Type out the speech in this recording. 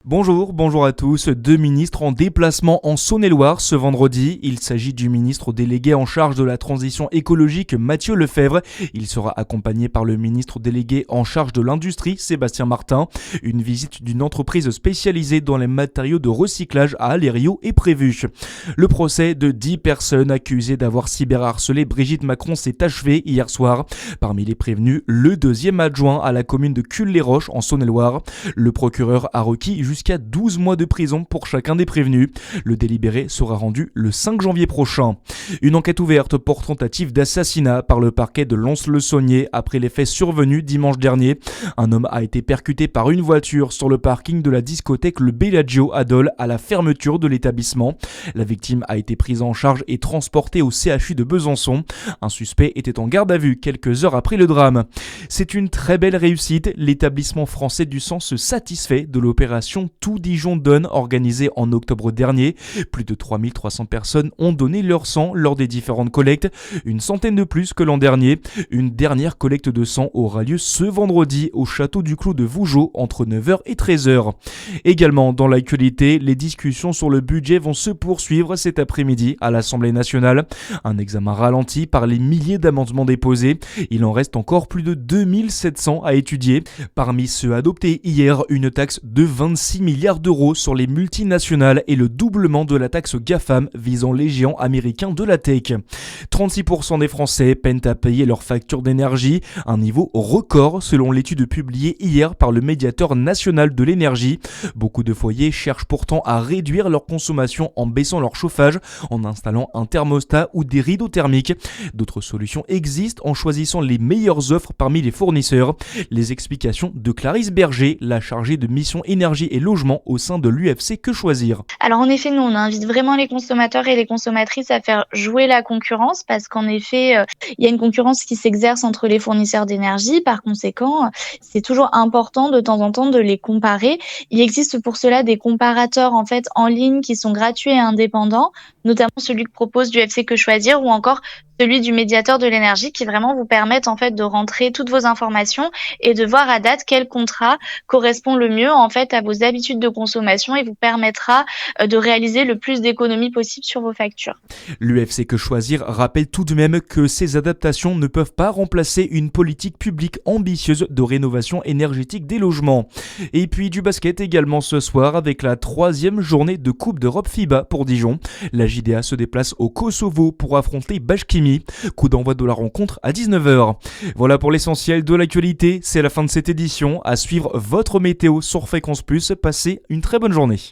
Bonjour à tous. Deux ministres en déplacement en Saône-et-Loire ce vendredi. Il s'agit du ministre délégué en charge de la transition écologique Mathieu Lefèvre. Il sera accompagné par le ministre délégué en charge de l'industrie Sébastien Martin. Une visite d'une entreprise spécialisée dans les matériaux de recyclage à Alério est prévue. Le procès de 10 personnes accusées d'avoir cyberharcelé Brigitte Macron s'est achevé hier soir. Parmi les prévenus, le deuxième adjoint à la commune de Cules-les-Roches en Saône-et-Loire. Le procureur a requis jusqu'à 12 mois de prison pour chacun des prévenus. Le délibéré sera rendu le 5 janvier prochain. Une enquête ouverte pour tentative d'assassinat par le parquet de Lons-le-Saunier après les faits survenus dimanche dernier. Un homme a été percuté par une voiture sur le parking de la discothèque Le Bellagio à Dole à la fermeture de l'établissement. La victime a été prise en charge et transportée au CHU de Besançon. Un suspect était en garde à vue quelques heures après le drame. C'est une très belle réussite. L'établissement français du sang se satisfait de l'opération Tout Dijon donne organisée en octobre dernier. Plus de 3300 personnes ont donné leur sang lors des différentes collectes, une centaine de plus que l'an dernier. Une dernière collecte de sang aura lieu ce vendredi au château du Clos de Vougeot entre 9h et 13h. Également dans l'actualité, les discussions sur le budget vont se poursuivre cet après-midi à l'Assemblée nationale. Un examen ralenti par les milliers d'amendements déposés. Il en reste encore plus de 2700 à étudier. Parmi ceux adoptés hier, une taxe de 26 milliards d'euros sur les multinationales et le doublement de la taxe GAFAM visant les géants américains de la tech. 36% des Français peinent à payer leurs factures d'énergie, un niveau record selon l'étude publiée hier par le médiateur national de l'énergie. Beaucoup de foyers cherchent pourtant à réduire leur consommation en baissant leur chauffage, en installant un thermostat ou des rideaux thermiques. D'autres solutions existent en choisissant les meilleures offres parmi les fournisseurs. Les explications de Clarisse Berger, la chargée de mission énergie et logement au sein de l'UFC Que Choisir. Alors en effet, nous on invite vraiment les consommateurs et les consommatrices à faire jouer la concurrence parce qu'en effet, il y a une concurrence qui s'exerce entre les fournisseurs d'énergie. Par conséquent, c'est toujours important de temps en temps de les comparer. Il existe pour cela des comparateurs en fait en ligne qui sont gratuits et indépendants, notamment celui que propose l'UFC Que Choisir ou encore celui du médiateur de l'énergie qui vraiment vous permettent en fait de rentrer toutes vos informations et de voir à date quel contrat correspond le mieux en fait à vos habitudes de consommation et vous permettra de réaliser le plus d'économies possible sur vos factures. L'UFC Que Choisir rappelle tout de même que ces adaptations ne peuvent pas remplacer une politique publique ambitieuse de rénovation énergétique des logements. Et puis du basket également ce soir avec la 3e journée de Coupe d'Europe FIBA pour Dijon. La JDA se déplace au Kosovo pour affronter Bashkimi. Coup d'envoi de la rencontre à 19h. Voilà pour l'essentiel de l'actualité, c'est la fin de cette édition. À suivre votre météo sur Fréquence Plus. Passez une très bonne journée.